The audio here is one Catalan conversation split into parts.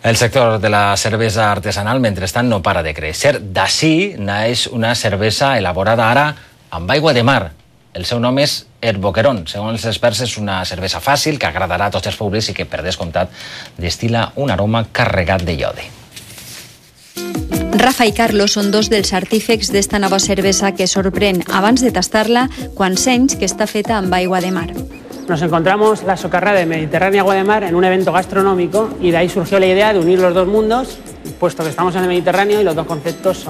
El sector de la cervesa artesanal, mentrestant, no para de créixer. D'ací naix una cervesa elaborada ara amb aigua de mar. El seu nom és El Boquerón. Segons els experts, és una cervesa fàcil que agradarà a tots els públics i que, per descomptat, destil·la un aroma carregat de iode. Rafa i Carlos són dos dels artífecs d'esta nova cervesa que sorprèn abans de tastar-la quants anys que està feta amb aigua de mar. Nos encontramos la socarrada de Mediterránea Agua de Mar en un evento gastronómico y de ahí surgió la idea de unir los dos mundos, puesto que estamos en el Mediterráneo y los dos conceptos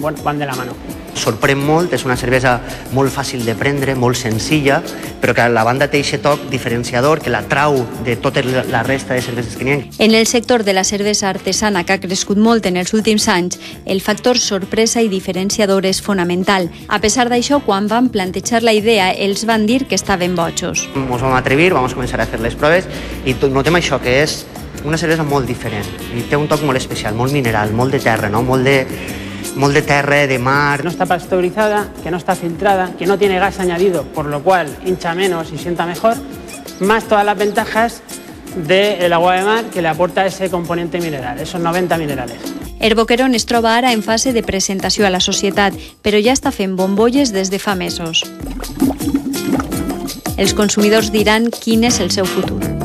van de la mano. Sorprèn molt, és una cervesa molt fàcil de prendre, molt senzilla, però que a la banda té aquest toc diferenciador que la trau de tota la resta de cerveses que n'hi ha. En el sector de la cervesa artesana, que ha crescut molt en els últims anys, el factor sorpresa i diferenciador és fonamental. A pesar d'això, quan van plantejar la idea, els van dir que estaven bojos. Ens vam atrevir, vam començar a fer les proves i notem això, que és una cervesa molt diferent. I té un toc molt especial, molt mineral, molt de terra, no? Molt de terra, de mar. No está pasteurizada, que no está filtrada, que no tiene gas añadido, por lo cual hincha menos y sienta mejor, más todas las ventajas del agua de mar que le aporta ese componente mineral, esos 90 minerales. El Boquerón es troba ara en fase de presentació a la societat, però ja està fent bombolles des de fa mesos. Els consumidors diran quin és el seu futur.